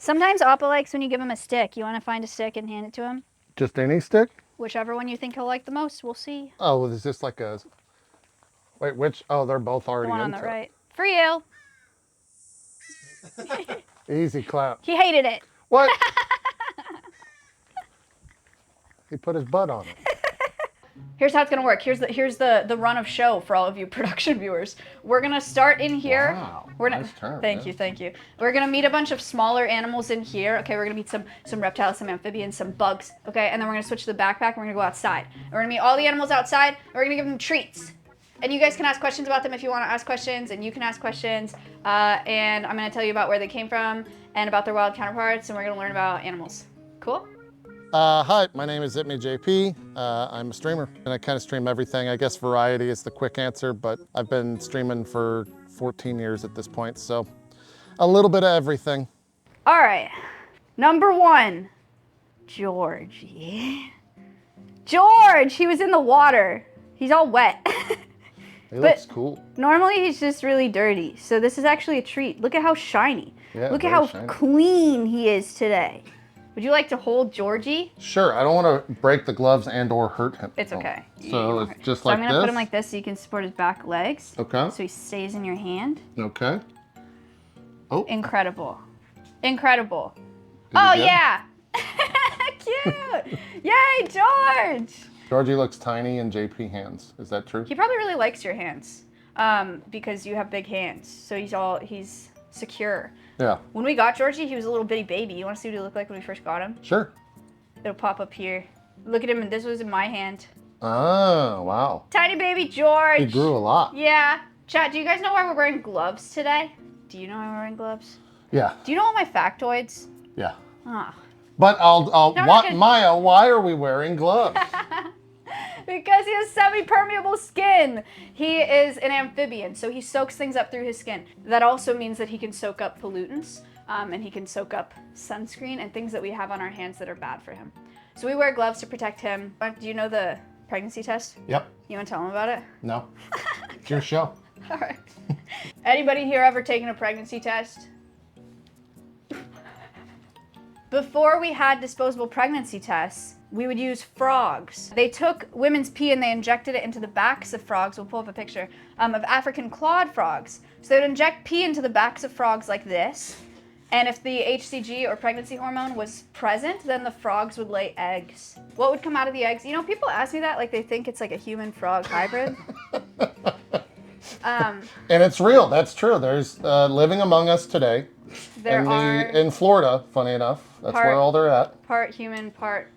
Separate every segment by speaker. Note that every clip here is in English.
Speaker 1: Sometimes Appa likes when you give him a stick. You want to find a stick and hand it to him?
Speaker 2: Just any stick?
Speaker 1: Whichever one you think he'll like the most, we'll see.
Speaker 2: Oh, is this like a... Wait, which? Oh, they're both already
Speaker 1: The one on
Speaker 2: into
Speaker 1: the right. For you.
Speaker 2: Easy clap.
Speaker 1: He hated it.
Speaker 2: What? He put his butt on it.
Speaker 1: Here's how it's gonna work. Here's the run of show for all of you production viewers. We're gonna start in here.
Speaker 2: Wow,
Speaker 1: We're gonna,
Speaker 2: nice turn.
Speaker 1: Thank you. We're gonna meet a bunch of smaller animals in here. Okay, we're gonna meet some reptiles, some amphibians, some bugs. Okay, and then we're gonna switch to the backpack and we're gonna go outside. We're gonna meet all the animals outside and we're gonna give them treats. And you guys can ask questions about them if you want to ask questions, and you can ask questions. And I'm gonna tell you about where they came from and about their wild counterparts, and we're gonna learn about animals. Cool?
Speaker 2: Hi, my name is itmeJP. I'm a streamer, and I kind of stream everything. I guess variety is the quick answer, but I've been streaming for 14 years at this point, so a little bit of everything.
Speaker 1: All right, number 1, Georgie. George, he was in the water. He's all wet.
Speaker 2: He looks cool.
Speaker 1: Normally he's just really dirty, so this is actually a treat. Look at how shiny.
Speaker 2: Yeah,
Speaker 1: look at how
Speaker 2: shiny.
Speaker 1: clean he is today. Would you like to hold Georgie?
Speaker 2: Sure, I don't want to break the gloves and or hurt him.
Speaker 1: It's okay.
Speaker 2: So it's just
Speaker 1: so
Speaker 2: like
Speaker 1: I'm gonna put him like this so you can support his back legs.
Speaker 2: Okay.
Speaker 1: So he stays in your hand.
Speaker 2: Okay. Oh.
Speaker 1: Incredible. Incredible.
Speaker 2: Did
Speaker 1: Oh
Speaker 2: you get
Speaker 1: yeah. Cute. Yay, George.
Speaker 2: Georgie looks tiny in JP hands. Is that true?
Speaker 1: He probably really likes your hands because you have big hands. So he's secure.
Speaker 2: Yeah.
Speaker 1: When we got Georgie, he was a little bitty baby. You want to see what he looked like when we first got him?
Speaker 2: Sure.
Speaker 1: It'll pop up here. Look at him, and this was in my hand.
Speaker 2: Oh, wow.
Speaker 1: Tiny baby George.
Speaker 2: He grew a lot.
Speaker 1: Yeah. Chat, do you guys know why we're wearing gloves today? Do you know why we're wearing gloves?
Speaker 2: Yeah.
Speaker 1: Do you know all my factoids?
Speaker 2: Yeah.
Speaker 1: Ah.
Speaker 2: But Maya, why are we wearing gloves?
Speaker 1: Because he has semi-permeable skin. He is an amphibian, so he soaks things up through his skin. That also means that he can soak up pollutants, and he can soak up sunscreen and things that we have on our hands that are bad for him. So we wear gloves to protect him. Do you know the pregnancy test?
Speaker 2: Yep.
Speaker 1: You want to tell him about it?
Speaker 2: No. It's your show.
Speaker 1: All right. Anybody here ever taken a pregnancy test? Before we had disposable pregnancy tests, we would use frogs. They took women's pee and they injected it into the backs of frogs. We'll pull up a picture of African clawed frogs. So they would inject pee into the backs of frogs like this. And if the HCG or pregnancy hormone was present, then the frogs would lay eggs. What would come out of the eggs? You know, people ask me that like they think it's like a human frog hybrid.
Speaker 2: And it's real. That's true. There's living among us today. In Florida, funny enough. That's where all they're at.
Speaker 1: Part human, part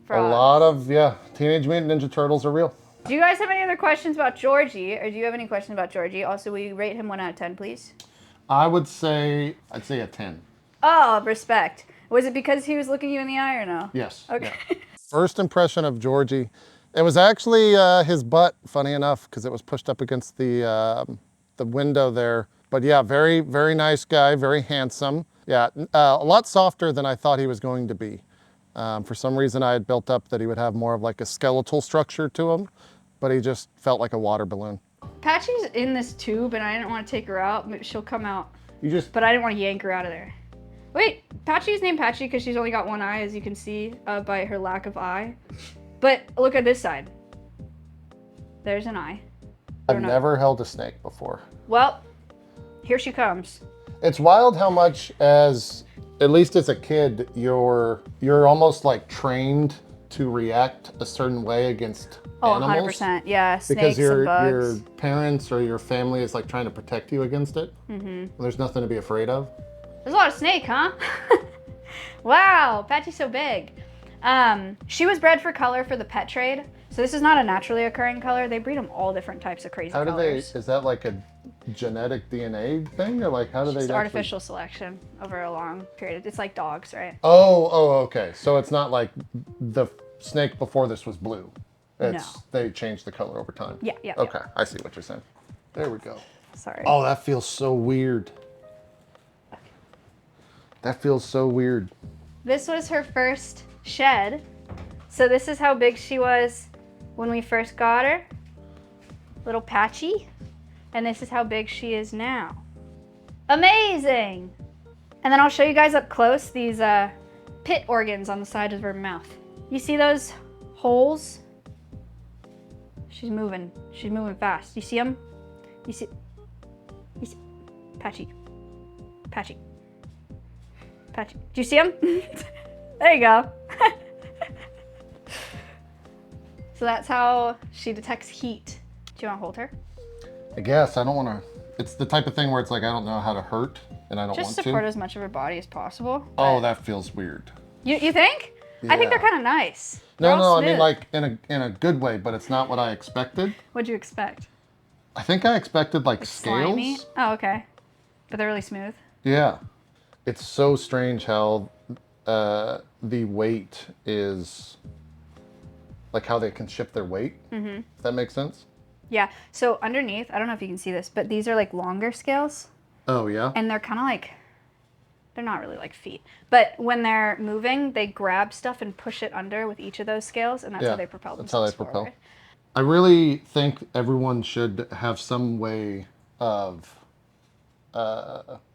Speaker 1: frog.
Speaker 2: A lot of, Teenage Mutant Ninja Turtles are real.
Speaker 1: Do you guys have any other questions about Georgie? Or do you have any questions about Georgie? Also, will you rate him 1 out of 10, please?
Speaker 2: I'd say a 10.
Speaker 1: Oh, respect. Was it because he was looking you in the eye or no?
Speaker 2: Yes.
Speaker 1: Okay.
Speaker 2: Yeah. First impression of Georgie, it was actually his butt, funny enough, because it was pushed up against the window there. But yeah, very, very nice guy, very handsome. Yeah, a lot softer than I thought he was going to be. For some reason, I had built up that he would have more of like a skeletal structure to him, but he just felt like a water balloon.
Speaker 1: Patchy's in this tube, and I didn't want to take her out. She'll come out. But I didn't want to yank her out of there. Wait, Patchy's named Patchy because she's only got one eye, as you can see by her lack of eye. But look at this side. There's an eye.
Speaker 2: I've never held a snake before.
Speaker 1: Well, here she comes.
Speaker 2: It's wild how much at least as a kid, you're almost like trained to react a certain way against animals.
Speaker 1: 100%, yeah, snakes
Speaker 2: because
Speaker 1: and bugs.
Speaker 2: your parents or your family is like trying to protect you against it. Mm-hmm. There's nothing to be afraid of.
Speaker 1: There's a lot of snake, huh? Wow, Patchy's so big. She was bred for color for the pet trade. So this is not a naturally occurring color. They breed them all different types of crazy colors.
Speaker 2: Is that like a genetic DNA thing, or like how do they?
Speaker 1: It's artificial selection over a long period. It's like dogs, right?
Speaker 2: Oh, okay. So it's not like the snake before this was blue. No. They changed the color over time.
Speaker 1: Yeah.
Speaker 2: Okay, I see what you're saying. There we go.
Speaker 1: Sorry.
Speaker 2: Oh, that feels so weird. That feels so weird.
Speaker 1: This was her first shed. So this is how big she was when we first got her. Little Patchy. And this is how big she is now. Amazing! And then I'll show you guys up close these pit organs on the side of her mouth. You see those holes? She's moving fast. You see them? You see, Patchy. Patchy. Patchy. Do you see them? There you go. So that's how she detects heat. Do you want to hold her?
Speaker 2: I guess. I don't want to. It's the type of thing where it's like I don't know how to hurt, and I don't want to.
Speaker 1: Just support as much of her body as possible.
Speaker 2: Oh, that feels weird.
Speaker 1: You think? Yeah. I think they're kind of nice.
Speaker 2: No, I mean like in a good way, but it's not what I expected.
Speaker 1: What'd you expect?
Speaker 2: I think I expected like scales.
Speaker 1: Slimy? Oh, okay. But they're really smooth.
Speaker 2: Yeah. It's so strange how the weight is, like how they can shift their weight. Mm-hmm. If that makes sense?
Speaker 1: Yeah. So underneath, I don't know if you can see this, but these are like longer scales.
Speaker 2: Oh, yeah?
Speaker 1: And they're kind of like, they're not really like feet. But when they're moving, they grab stuff and push it under with each of those scales, and that's how they propel themselves forward.
Speaker 2: I really think everyone should have some way of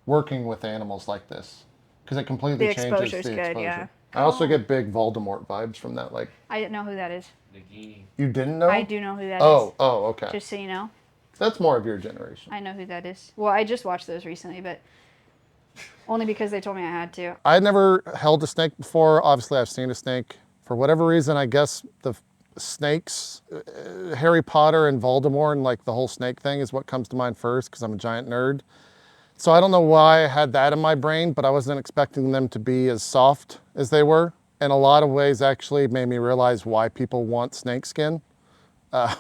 Speaker 2: working with animals like this, because it completely changes the exposure. Yeah. I also get big Voldemort vibes from that. Like, I didn't know who that is. You didn't know?
Speaker 1: I do know who that is.
Speaker 2: Oh, okay.
Speaker 1: Just so you know.
Speaker 2: That's more of your generation.
Speaker 1: I know who that is. Well, I just watched those recently, but only because they told me I had to.
Speaker 2: I'd never held a snake before. Obviously, I've seen a snake. For whatever reason, I guess the snakes, Harry Potter and Voldemort and like the whole snake thing is what comes to mind first, because I'm a giant nerd. So I don't know why I had that in my brain, but I wasn't expecting them to be as soft as they were. In a lot of ways, actually made me realize why people want snake skin,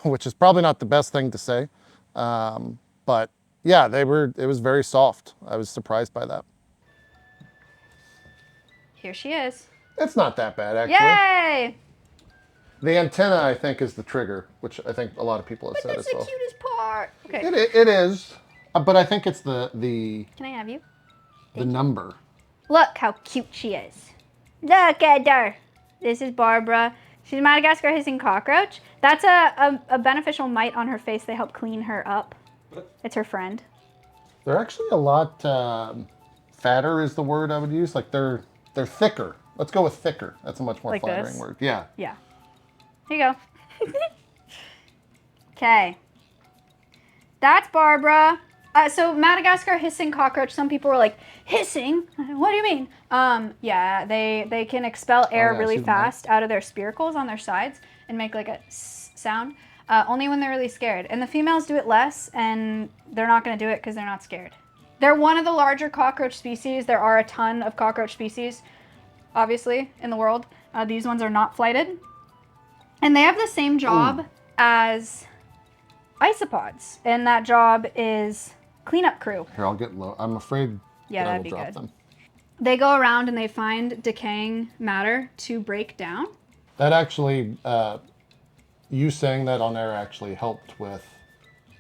Speaker 2: which is probably not the best thing to say. But yeah, it was very soft. I was surprised by that.
Speaker 1: Here she is.
Speaker 2: It's not that bad, actually.
Speaker 1: Yay!
Speaker 2: The antenna, I think, is the trigger, which I think a lot of people have said as well.
Speaker 1: That's the cutest part. Okay.
Speaker 2: It is, but I think it's the
Speaker 1: Can I have you?
Speaker 2: The number.
Speaker 1: Look how cute she is. Look at her. This is Barbara. She's a Madagascar hissing cockroach. That's a beneficial mite on her face. They help clean her up. It's her friend.
Speaker 2: They're actually a lot fatter is the word I would use. Like they're thicker. Let's go with thicker. That's a much more flattering word. Yeah.
Speaker 1: Yeah. Here you go. Okay. That's Barbara. So Madagascar hissing cockroach, some people were like, hissing? What do you mean? Yeah, they can expel air really fast out of their spiracles on their sides and make like a sound, only when they're really scared. And the females do it less, and they're not going to do it because they're not scared. They're one of the larger cockroach species. There are a ton of cockroach species, obviously, in the world. These ones are not flighted. And they have the same job as isopods, and that job is cleanup crew.
Speaker 2: Here, I'll get low. I'm afraid that I will drop them.
Speaker 1: They go around and they find decaying matter to break down.
Speaker 2: That actually, you saying that on air actually helped with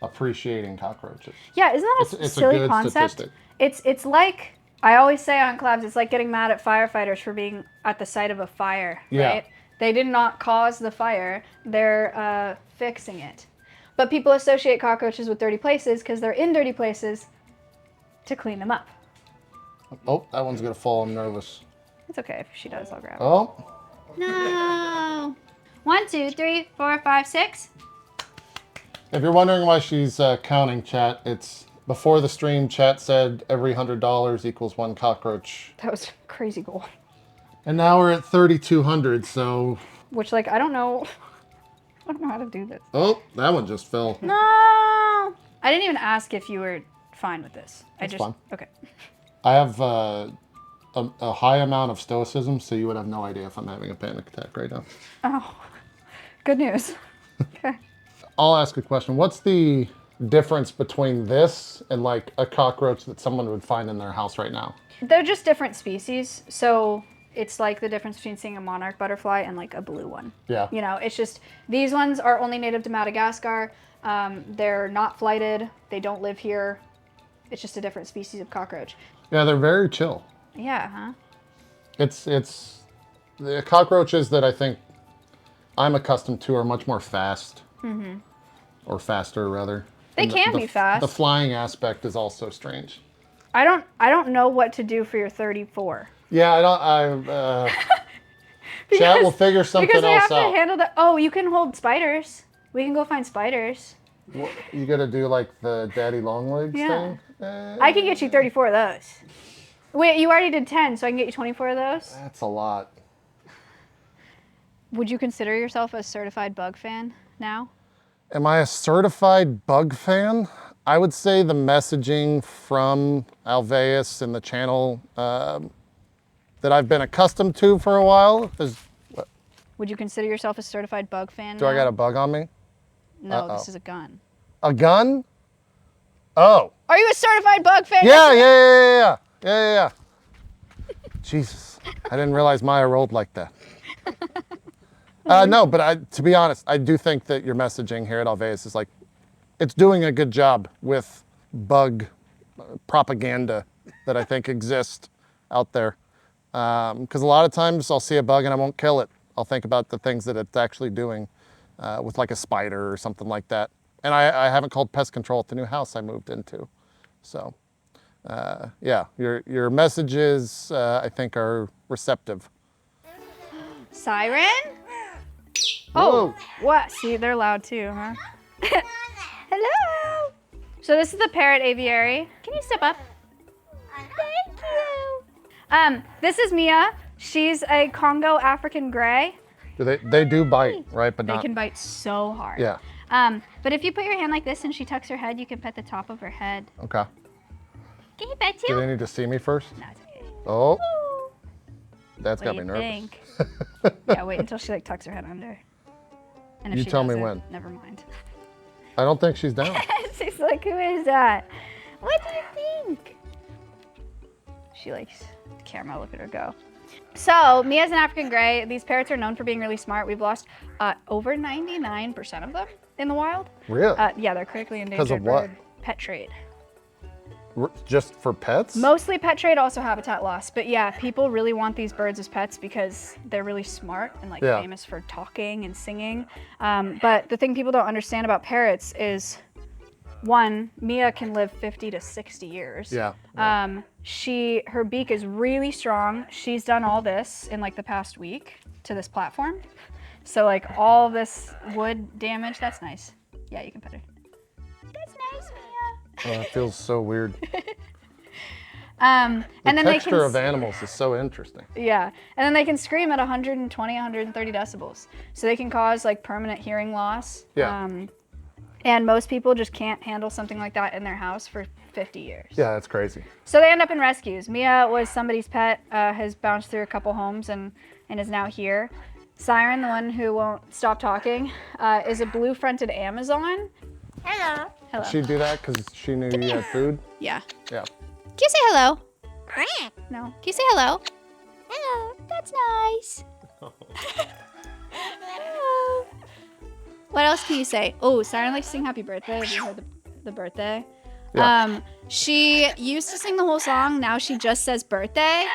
Speaker 2: appreciating cockroaches.
Speaker 1: Yeah, isn't that a silly concept? Statistic. It's like, I always say on collabs, it's like getting mad at firefighters for being at the site of a fire, right? They did not cause the fire, they're fixing it. But people associate cockroaches with dirty places because they're in dirty places to clean them up.
Speaker 2: Oh, that one's gonna fall. I'm nervous.
Speaker 1: It's okay. If she does, I'll grab it.
Speaker 2: Oh.
Speaker 1: No. 1, 2, 3, 4, 5, 6.
Speaker 2: If you're wondering why she's counting, chat, it's before the stream, chat said every $100 equals 1 cockroach.
Speaker 1: That was a crazy goal.
Speaker 2: And now we're at 3,200, so.
Speaker 1: Which, like, I don't know how to do this.
Speaker 2: Oh, that one just fell.
Speaker 1: No! I didn't even ask if you were fine with this.
Speaker 2: That's fine.
Speaker 1: Okay.
Speaker 2: I have a high amount of stoicism, so you would have no idea if I'm having a panic attack right now.
Speaker 1: Oh, good news. Okay.
Speaker 2: I'll ask a question. What's the difference between this and like a cockroach that someone would find in their house right now?
Speaker 1: They're just different species, so it's like the difference between seeing a monarch butterfly and like a blue one.
Speaker 2: Yeah.
Speaker 1: You know, it's just, these ones are only native to Madagascar. They're not flighted. They don't live here. It's just a different species of cockroach.
Speaker 2: Yeah, they're very chill.
Speaker 1: Yeah, huh?
Speaker 2: It's the cockroaches that I think I'm accustomed to are much more fast. Mm-hmm. Or faster, rather.
Speaker 1: They can be fast.
Speaker 2: The flying aspect is also strange.
Speaker 1: I don't know what to do for your 34.
Speaker 2: Yeah, chat will figure something
Speaker 1: because I
Speaker 2: else
Speaker 1: have
Speaker 2: out.
Speaker 1: to handle that. Oh, you can hold spiders. We can go find spiders.
Speaker 2: What, you gotta do like the daddy long legs thing?
Speaker 1: I can get you 34 of those. Wait, you already did 10, so I can get you 24 of those?
Speaker 2: That's a lot.
Speaker 1: Would you consider yourself a certified bug fan now?
Speaker 2: Am I a certified bug fan? I would say the messaging from Alveus and the channel that I've been accustomed to for a while is...
Speaker 1: Would you consider yourself a certified bug fan
Speaker 2: Do
Speaker 1: now?
Speaker 2: I got a bug on me?
Speaker 1: No, this is a gun.
Speaker 2: A gun? Oh.
Speaker 1: Are you a certified bug fan?
Speaker 2: Yeah. Jesus, I didn't realize Maya rolled like that. No, but to be honest, I do think that your messaging here at Alveus is like, it's doing a good job with bug propaganda that I think exists out there. Because a lot of times I'll see a bug and I won't kill it. I'll think about the things that it's actually doing with like a spider or something like that. And I haven't called pest control at the new house I moved into. So yeah, your messages I think are receptive.
Speaker 1: Siren?
Speaker 2: Whoa.
Speaker 1: Oh, what? See, they're loud too, huh? Hello. So this is the parrot aviary. Can you step up? Thank you. This is Mia. She's a Congo African gray.
Speaker 2: They do bite, right? But
Speaker 1: They
Speaker 2: not.
Speaker 1: can bite so hard.
Speaker 2: Yeah.
Speaker 1: But if you put your hand like this and she tucks her head, you can pet the top of her head.
Speaker 2: Okay.
Speaker 1: Can you pet
Speaker 2: Do
Speaker 1: you?
Speaker 2: they need to see me first?
Speaker 1: No, it's okay.
Speaker 2: Oh,
Speaker 1: Ooh.
Speaker 2: that's got
Speaker 1: What
Speaker 2: me
Speaker 1: do you
Speaker 2: nervous.
Speaker 1: think? Yeah, wait until she like tucks her head under. And if
Speaker 2: You
Speaker 1: she
Speaker 2: tell me
Speaker 1: doesn't,
Speaker 2: when.
Speaker 1: Never mind.
Speaker 2: I don't think she's down.
Speaker 1: She's like, who is that? What do you think? She likes the camera. Look at her go. So Mia's an African gray. These parrots are known for being really smart. We've lost over 99% of them in the wild.
Speaker 2: Really?
Speaker 1: Yeah, they're critically endangered.
Speaker 2: 'Cause of what?
Speaker 1: Bird. Pet trade.
Speaker 2: Just for pets?
Speaker 1: Mostly pet trade, also habitat loss. But yeah, people really want these birds as pets because they're really smart and like famous for talking and singing. But the thing people don't understand about parrots is, one, Mia can live 50 to 60 years.
Speaker 2: Yeah.
Speaker 1: Her beak is really strong. She's done all this in like the past week to this platform. So like all this wood damage, that's nice. Yeah, you can pet her. That's nice, Mia.
Speaker 2: Oh, that feels so weird.
Speaker 1: And then
Speaker 2: The
Speaker 1: they
Speaker 2: texture
Speaker 1: can,
Speaker 2: of animals is so interesting.
Speaker 1: yeah, and then they can scream at 120, 130 decibels. So they can cause like permanent hearing loss.
Speaker 2: Yeah.
Speaker 1: And most people just can't handle something like that in their house for 50 years.
Speaker 2: Yeah, that's crazy.
Speaker 1: So they end up in rescues. Mia was somebody's pet, has bounced through a couple homes and is now here. Siren, the one who won't stop talking, is a blue-fronted Amazon. Hello. Hello.
Speaker 2: Did she do that because she knew you had food?
Speaker 1: Yeah.
Speaker 2: Yeah.
Speaker 1: Can you say hello? No. Can you say hello? Hello. That's nice. Hello. What else can you say? Oh, Siren likes to sing happy birthday. Have you heard the birthday?
Speaker 2: Yeah.
Speaker 1: She used to sing the whole song. Now she just says birthday.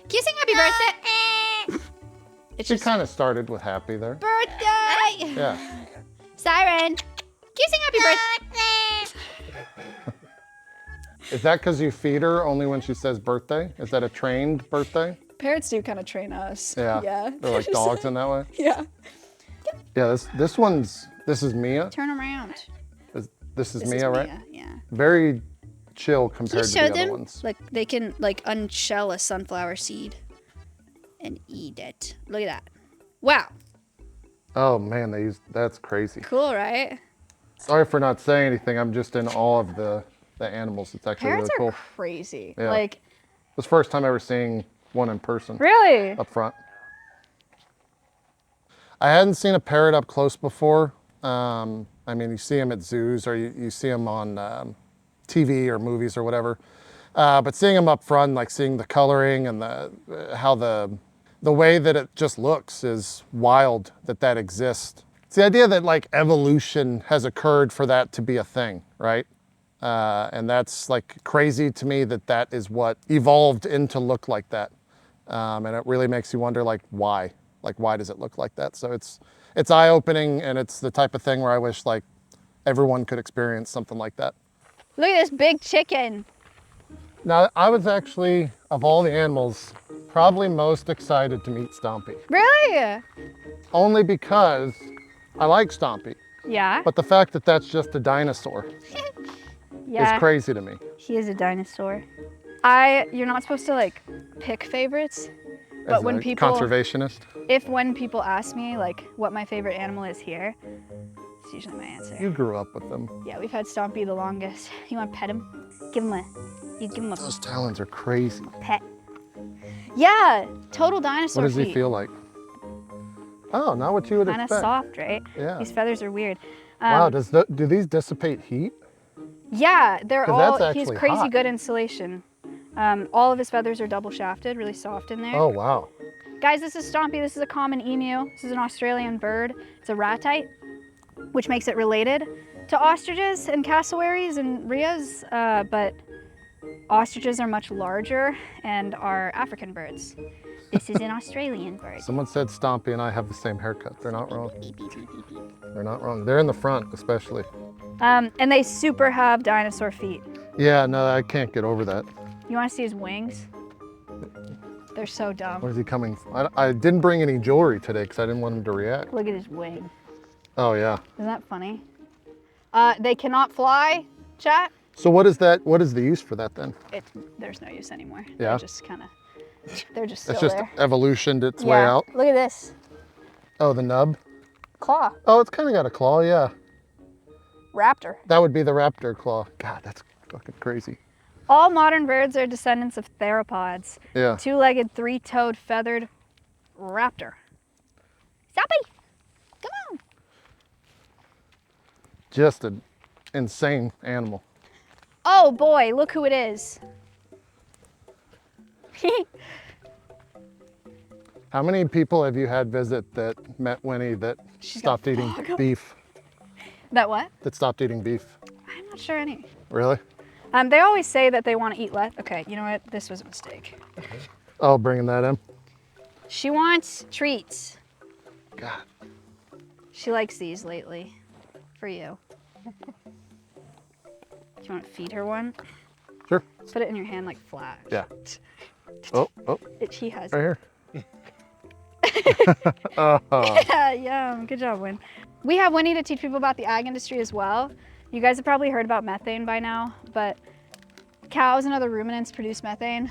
Speaker 1: Can you sing happy birthday? It's
Speaker 2: She
Speaker 1: just
Speaker 2: kind of started with happy there.
Speaker 1: birthday.
Speaker 2: Yeah.
Speaker 1: Siren, can you sing happy birthday?
Speaker 2: Is that because you feed her only when she says birthday? Is that a trained birthday?
Speaker 1: Parrots do kind of train us.
Speaker 2: Yeah.
Speaker 1: Yeah.
Speaker 2: They're like dogs in that way?
Speaker 1: Yeah.
Speaker 2: Yeah, this is Mia.
Speaker 1: Turn around.
Speaker 2: This is
Speaker 1: This
Speaker 2: Mia,
Speaker 1: is
Speaker 2: right?
Speaker 1: Mia, yeah.
Speaker 2: Very chill
Speaker 1: Can you
Speaker 2: compared to
Speaker 1: show
Speaker 2: the other
Speaker 1: them?
Speaker 2: ones.
Speaker 1: Like they can like unshell a sunflower seed and eat it. Look at that. Wow.
Speaker 2: Oh man, that's crazy.
Speaker 1: Cool, right?
Speaker 2: Sorry for not saying anything. I'm just in awe of the animals. It's actually
Speaker 1: Parrots
Speaker 2: really
Speaker 1: are
Speaker 2: cool.
Speaker 1: crazy.
Speaker 2: Yeah.
Speaker 1: Like,
Speaker 2: It was the first time ever seeing one in person
Speaker 1: really?
Speaker 2: up front. I hadn't seen a parrot up close before. I mean, you see them at zoos or you see them on TV or movies or whatever. But seeing them up front, like seeing the coloring and how the way that it just looks is wild that exists. It's the idea that like evolution has occurred for that to be a thing, right? And that's like crazy to me that is what evolved into look like that. And it really makes you wonder like why? Like why does it look like that? So it's eye-opening, and it's the type of thing where I wish like everyone could experience something like that.
Speaker 1: Look at this big chicken.
Speaker 2: Now, I was actually, of all the animals, probably most excited to meet Stompy.
Speaker 1: Really?
Speaker 2: Only because I like Stompy.
Speaker 1: Yeah.
Speaker 2: But the fact that that's just a dinosaur is crazy to me.
Speaker 1: He is a dinosaur. You're not supposed to like pick favorites, but
Speaker 2: As
Speaker 1: when
Speaker 2: a
Speaker 1: people
Speaker 2: conservationist.
Speaker 1: when people ask me like what my favorite animal is here, it's usually my answer.
Speaker 2: You grew up with them.
Speaker 1: Yeah, we've had Stompy the longest. You want to pet him? Give him a
Speaker 2: Those talons are crazy.
Speaker 1: pet. Yeah, total dinosaur
Speaker 2: What does he
Speaker 1: feet.
Speaker 2: feel like? Oh, not what you would
Speaker 1: Kind of
Speaker 2: expect.
Speaker 1: soft, right?
Speaker 2: Yeah.
Speaker 1: These feathers are weird.
Speaker 2: Wow, do these dissipate heat?
Speaker 1: Yeah, they're
Speaker 2: 'Cause
Speaker 1: all,
Speaker 2: that's
Speaker 1: he has
Speaker 2: actually
Speaker 1: crazy
Speaker 2: hot.
Speaker 1: good insulation. All of his feathers are double shafted, really soft in there.
Speaker 2: Oh, wow.
Speaker 1: Guys, this is Stompy. This is a common emu. This is an Australian bird. It's a ratite, which makes it related to ostriches and cassowaries and rheas, but ostriches are much larger and are African birds. This is an Australian bird.
Speaker 2: Someone said Stompy and I have the same haircut. They're not wrong. They're not wrong. They're in the front, especially.
Speaker 1: And they super have dinosaur feet.
Speaker 2: Yeah, no, I can't get over that.
Speaker 1: You want to see his wings? They're so dumb.
Speaker 2: Where's he coming from? I didn't bring any jewelry today because I didn't want him to react.
Speaker 1: Look at his wing.
Speaker 2: Oh, yeah.
Speaker 1: Isn't that funny? They cannot fly, chat.
Speaker 2: So what is that? What is the use for that then?
Speaker 1: There's no use anymore.
Speaker 2: Yeah.
Speaker 1: They're just kind of, they're just still
Speaker 2: It's just
Speaker 1: there.
Speaker 2: evolutioned its way out.
Speaker 1: Look at this
Speaker 2: Oh, the nub?
Speaker 1: claw.
Speaker 2: Oh, it's kind of got a claw, yeah.
Speaker 1: Raptor.
Speaker 2: That would be the raptor claw. God, that's fucking crazy.
Speaker 1: All modern birds are descendants of theropods.
Speaker 2: Yeah.
Speaker 1: Two-legged, three-toed, feathered raptor. Stompy, come on.
Speaker 2: Just an insane animal.
Speaker 1: Oh boy, look who it is.
Speaker 2: How many people have you had visit that met Winnie that stopped eating beef?
Speaker 1: That what?
Speaker 2: That stopped eating beef?
Speaker 1: I'm not sure any.
Speaker 2: Really?
Speaker 1: They always say that they want to eat less. Okay, you know what? This was a mistake.
Speaker 2: Oh, bringing that in?
Speaker 1: She wants treats.
Speaker 2: God.
Speaker 1: She likes these lately. For you. Do you want to feed her one?
Speaker 2: Sure.
Speaker 1: Put it in your hand like Flash.
Speaker 2: Yeah. Oh,
Speaker 1: He has
Speaker 2: right here.
Speaker 1: Yeah, good job, Win. We have Winnie to teach people about the ag industry as well. You guys have probably heard about methane by now, but cows and other ruminants produce methane,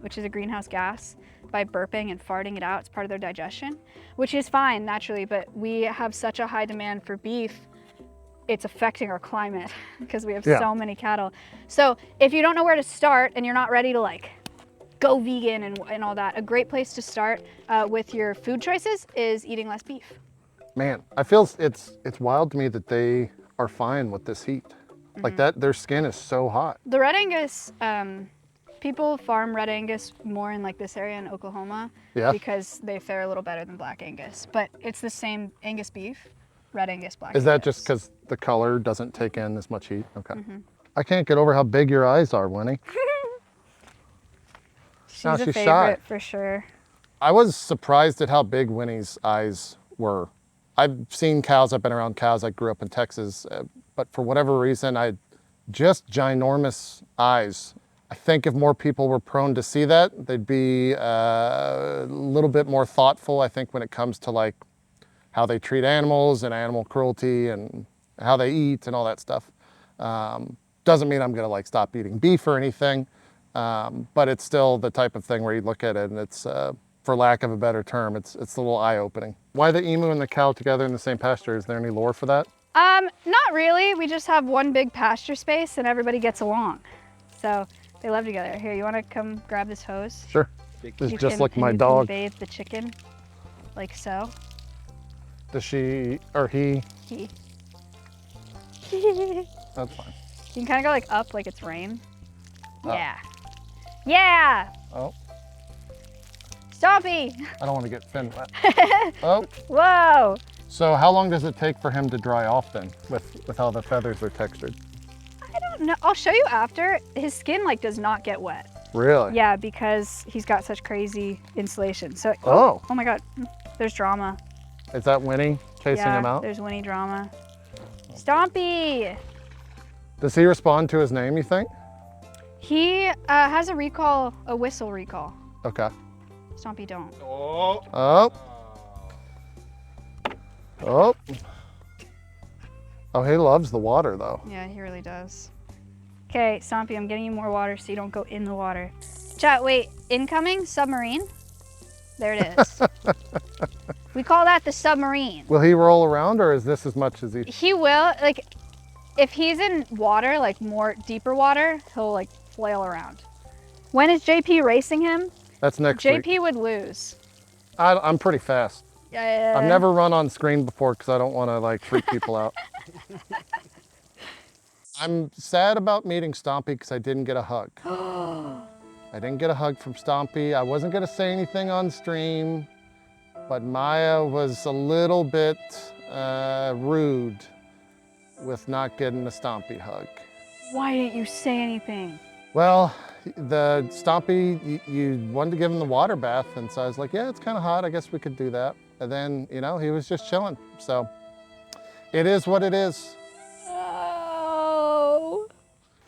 Speaker 1: which is a greenhouse gas, by burping and farting it out. It's part of their digestion, which is fine naturally, but we have such a high demand for beef, it's affecting our climate because we have so many cattle. So if you don't know where to start and you're not ready to like go vegan and all that, a great place to start with your food choices is eating less beef.
Speaker 2: Man, I feel it's wild to me that they are fine with this heat. Like that, their skin is so hot.
Speaker 1: The Red Angus, people farm Red Angus more in like this area in Oklahoma because they fare a little better than Black Angus. But it's the same Angus beef, Red Angus, Black Angus.
Speaker 2: Is that just because the color doesn't take in as much heat? Okay. I can't get over how big your eyes are, Winnie.
Speaker 1: She's a favorite for sure.
Speaker 2: I was surprised at how big Winnie's eyes were. I've seen cows, I've been around cows, I grew up in Texas, but for whatever reason, I just ginormous eyes. I think if more people were prone to see that, they'd be a little bit more thoughtful, I think, when it comes to like how they treat animals and animal cruelty and how they eat and all that stuff. Doesn't mean I'm gonna like stop eating beef or anything, but it's still the type of thing where you look at it and it's, for lack of a better term, it's a little eye-opening. Why the emu and the cow together in the same pasture? Is there any lore for that?
Speaker 1: Not really. We just have one big pasture space and everybody gets along. So they love together. Here, you want to come grab this hose?
Speaker 2: Sure. It's just like my
Speaker 1: you
Speaker 2: dog.
Speaker 1: Can bathe the chicken, like so.
Speaker 2: Does she, or he?
Speaker 1: He.
Speaker 2: That's fine.
Speaker 1: You can kind of go like up like it's rain.
Speaker 2: Oh.
Speaker 1: Yeah. Yeah!
Speaker 2: Oh,
Speaker 1: Stompy!
Speaker 2: I don't want to get fin wet. Oh.
Speaker 1: Whoa!
Speaker 2: So how long does it take for him to dry off then, with how the feathers are textured?
Speaker 1: I don't know. I'll show you after. His skin like does not get wet.
Speaker 2: Really?
Speaker 1: Yeah, because he's got such crazy insulation. So.
Speaker 2: Oh.
Speaker 1: Oh my God. There's drama.
Speaker 2: Is that Winnie chasing him out?
Speaker 1: There's Winnie drama. Stompy!
Speaker 2: Does he respond to his name, you think?
Speaker 1: He has a recall, a whistle recall.
Speaker 2: Okay.
Speaker 1: Stompy don't.
Speaker 3: Oh.
Speaker 2: Oh. Oh. Oh, he loves the water though.
Speaker 1: Yeah, he really does. Okay, Stompy, I'm getting you more water so you don't go in the water. Chat, wait, incoming submarine? There it is. We call that the submarine.
Speaker 2: Will he roll around or is this as much as he?
Speaker 1: He will, like, if he's in water, like more deeper water, he'll like flail around. When is JP racing him?
Speaker 2: That's next week.
Speaker 1: JP would lose.
Speaker 2: I'm pretty fast.
Speaker 1: Yeah.
Speaker 2: I've never run on screen before because I don't want to like freak people out. I'm sad about meeting Stompy because I didn't get a hug. I didn't get a hug from Stompy. I wasn't going to say anything on stream, but Maya was a little bit rude with not getting a Stompy hug.
Speaker 1: Why didn't you say anything?
Speaker 2: Well, the Stompy, you wanted to give him the water bath, and so I was like, yeah, it's kind of hot. I guess we could do that. And then, you know, he was just chilling. So it is what it is.
Speaker 1: Oh.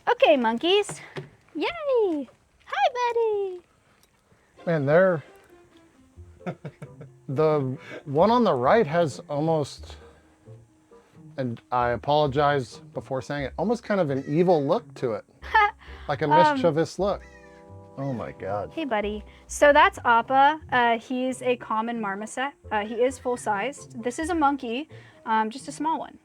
Speaker 1: Okay, monkeys. Yay. Hi, buddy.
Speaker 2: Man, the one on the right has almost, and I apologize before saying it, almost kind of an evil look to it. Like a mischievous look. Oh my God.
Speaker 1: Hey, buddy. So that's Appa. He's a common marmoset. He is full-sized. This is a monkey, just a small one.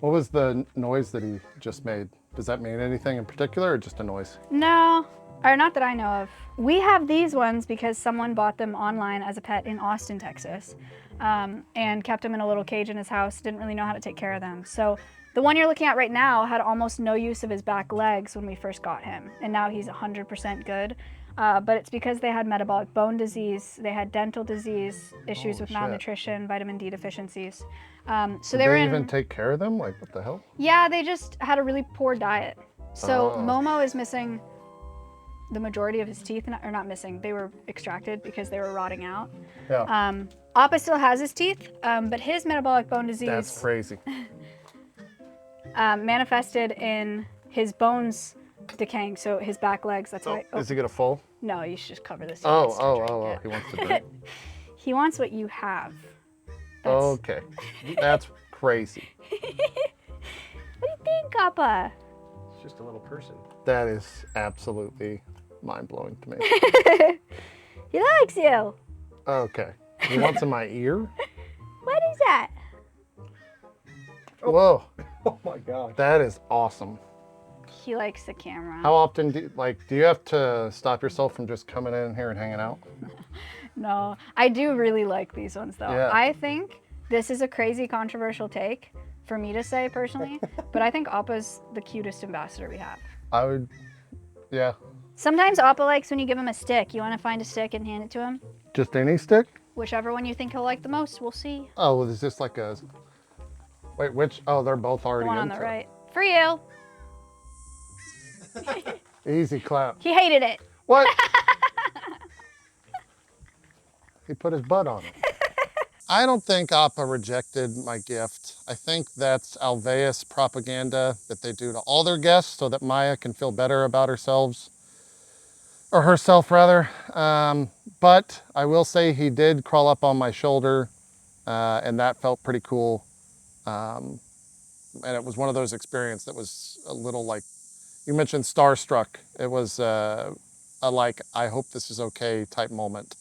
Speaker 2: What was the noise that he just made? Does that mean anything in particular or just a noise?
Speaker 1: No, or not that I know of. We have these ones because someone bought them online as a pet in Austin, Texas, and kept them in a little cage in his house, didn't really know how to take care of them. So the one you're looking at right now had almost no use of his back legs when we first got him, and now he's 100% good. But it's because they had metabolic bone disease, they had dental disease, issues with malnutrition, vitamin D deficiencies. So they were in...
Speaker 2: even take care of them? Like, what the hell?
Speaker 1: Yeah, they just had a really poor diet. So Momo is missing the majority of his teeth, or not missing, they were extracted because they were rotting out.
Speaker 2: Yeah.
Speaker 1: Appa still has his teeth, but his metabolic bone disease...
Speaker 2: That's crazy.
Speaker 1: Manifested in his bones decaying, so his back legs, that's why...
Speaker 2: Is he gonna fall?
Speaker 1: No, you should just cover this.
Speaker 2: He wants to drink.
Speaker 1: He wants what you have.
Speaker 2: Okay, that's crazy.
Speaker 1: What do you think, Appa?
Speaker 3: It's just a little person.
Speaker 2: That is absolutely mind-blowing to me.
Speaker 1: He likes you.
Speaker 2: Okay, he wants in my ear?
Speaker 1: What is that?
Speaker 2: Whoa,
Speaker 3: Oh my God.
Speaker 2: that is awesome.
Speaker 1: He likes the camera.
Speaker 2: How often do you have to stop yourself from just coming in here and hanging out?
Speaker 1: No, I do really like these ones though.
Speaker 2: Yeah.
Speaker 1: I think this is a crazy controversial take for me to say personally, but I think Appa's the cutest ambassador we have.
Speaker 2: I would, yeah.
Speaker 1: Sometimes Appa likes when you give him a stick. You want to find a stick and hand it to him?
Speaker 2: Just any stick?
Speaker 1: Whichever one you think he'll like the most, we'll see.
Speaker 2: Oh, is this like a, wait, which, oh, they're both already
Speaker 1: The one on
Speaker 2: into
Speaker 1: the
Speaker 2: it.
Speaker 1: right. For you.
Speaker 2: Easy clap.
Speaker 1: He hated it.
Speaker 2: What? He put his butt on it. I don't think Appa rejected my gift. I think that's Alveus propaganda that they do to all their guests so that Maya can feel better about herself rather. But I will say he did crawl up on my shoulder and that felt pretty cool. And it was one of those experiences that was a little like, you mentioned starstruck. It was a like, I hope this is okay type moment.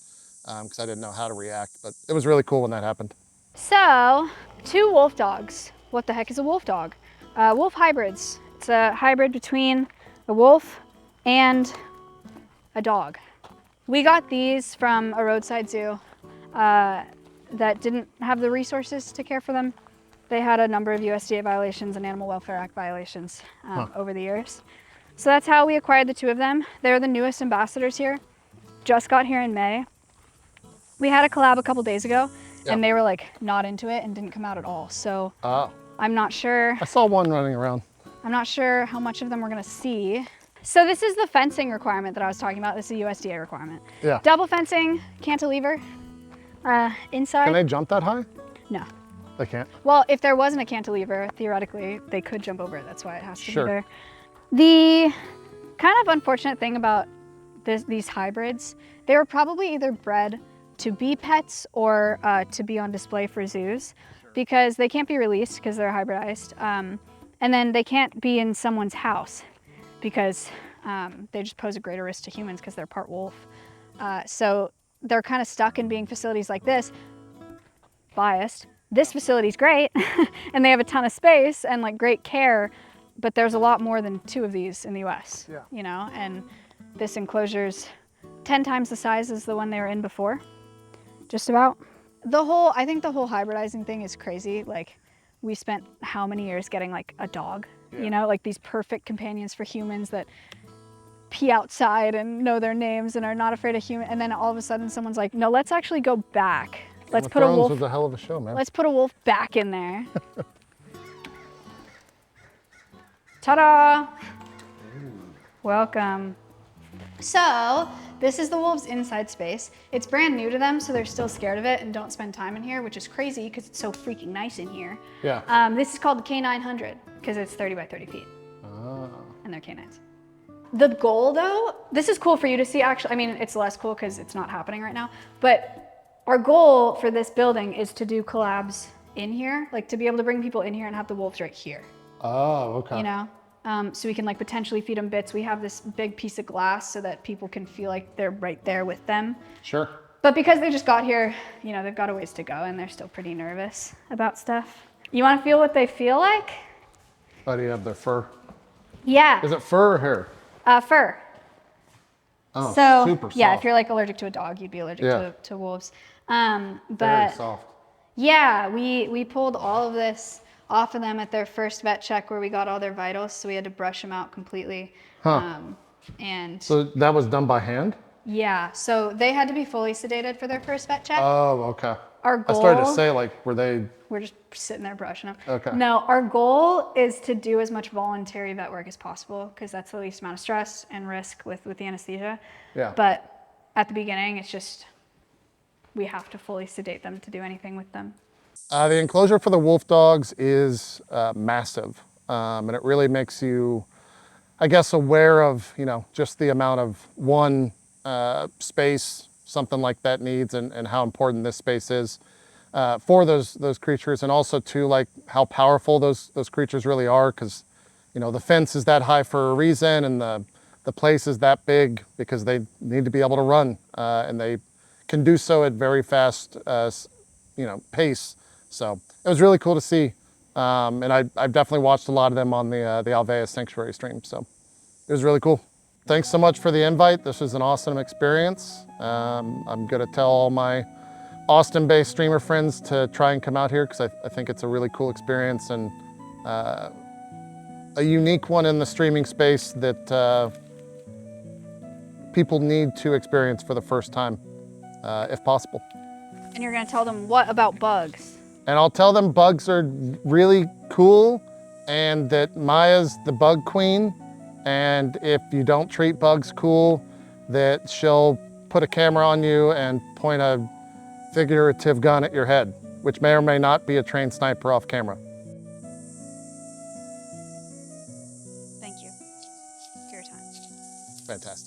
Speaker 2: Because I didn't know how to react, but it was really cool when that happened.
Speaker 1: So, 2 wolf dogs. What the heck is a wolf dog? Wolf hybrids. It's a hybrid between a wolf and a dog. We got these from a roadside zoo that didn't have the resources to care for them. They had a number of USDA violations and Animal Welfare Act violations over the years. So that's how we acquired the 2 of them. They're the newest ambassadors here. Just got here in May. We had a collab a couple days ago, and they were like not into it and didn't come out at all. So I'm not sure.
Speaker 2: I saw one running around.
Speaker 1: I'm not sure how much of them we're gonna see. So this is the fencing requirement that I was talking about. This is a USDA requirement.
Speaker 2: Yeah.
Speaker 1: Double fencing, cantilever, inside.
Speaker 2: Can they jump that high?
Speaker 1: No.
Speaker 2: They can't.
Speaker 1: Well, if there wasn't a cantilever, theoretically, they could jump over it. That's why it has to
Speaker 2: Sure.
Speaker 1: be there. The kind of unfortunate thing about these hybrids, they were probably either bred to be pets or to be on display for zoos, because they can't be released because they're hybridized. And then they can't be in someone's house because they just pose a greater risk to humans because they're part wolf. So they're kind of stuck in being facilities like this. Biased. This facility's great and they have a ton of space and like great care, but there's a lot more than 2 of these in the US, you know, and this enclosure's 10 times the size as the one they were in before, just about. I think the whole hybridizing thing is crazy. Like, we spent how many years getting like a dog, you know, like these perfect companions for humans that pee outside and know their names and are not afraid of human. And then all of a sudden someone's like, no, let's actually go back. Let's put a wolf.
Speaker 2: was a hell of a show, man.
Speaker 1: Let's put a wolf back in there. Ta-da! Welcome. So, this is the wolves' inside space. It's brand new to them, so they're still scared of it and don't spend time in here, which is crazy because it's so freaking nice in here.
Speaker 2: Yeah.
Speaker 1: This is called the K900 because it's 30 by 30 feet.
Speaker 2: Oh.
Speaker 1: And they're canines. The goal though, this is cool for you to see actually. I mean, it's less cool because it's not happening right now, but our goal for this building is to do collabs in here, like to be able to bring people in here and have the wolves right here.
Speaker 2: Oh, okay.
Speaker 1: You know? So we can like potentially feed them bits. We have this big piece of glass so that people can feel like they're right there with them.
Speaker 2: Sure.
Speaker 1: But because they just got here, you know, they've got a ways to go and they're still pretty nervous about stuff. You want to feel what they feel like?
Speaker 2: Oh, do you have their fur?
Speaker 1: Yeah.
Speaker 2: Is it fur or hair?
Speaker 1: Fur.
Speaker 2: Oh,
Speaker 1: So,
Speaker 2: super soft.
Speaker 1: yeah, if you're like allergic to a dog, you'd be allergic to wolves.
Speaker 2: Very
Speaker 1: But
Speaker 2: soft.
Speaker 1: yeah, we pulled all of this off of them at their first vet check where we got all their vitals, so we had to brush them out completely.
Speaker 2: Huh.
Speaker 1: And
Speaker 2: So that was done by hand?
Speaker 1: yeah, so they had to be fully sedated for their first vet check.
Speaker 2: Oh, okay.
Speaker 1: Our goal,
Speaker 2: I started to say, like, were they...
Speaker 1: we're just sitting there brushing them.
Speaker 2: Okay.
Speaker 1: No, our goal is to do as much voluntary vet work as possible because that's the least amount of stress and risk with the anesthesia.
Speaker 2: Yeah.
Speaker 1: But at the beginning, it's just, we have to fully sedate them to do anything with them.
Speaker 2: The enclosure for the wolf dogs is massive, and it really makes you, I guess, aware of, you know, just the amount of space something like that needs and how important this space is for those creatures, and also too, like how powerful those creatures really are, because, you know, the fence is that high for a reason, and the place is that big because they need to be able to run, and they can do so at very fast, you know, pace. So it was really cool to see, and I've definitely watched a lot of them on the Alveus Sanctuary stream, so it was really cool. Thanks so much for the invite. This was an awesome experience. I'm gonna tell all my Austin-based streamer friends to try and come out here because I think it's a really cool experience and a unique one in the streaming space that people need to experience for the first time, if possible.
Speaker 1: And you're gonna tell them what about bugs?
Speaker 2: And I'll tell them bugs are really cool and that Maya's the bug queen. And if you don't treat bugs cool, that she'll put a camera on you and point a figurative gun at your head, which may or may not be a trained sniper off camera.
Speaker 1: Thank you for your time.
Speaker 2: Fantastic.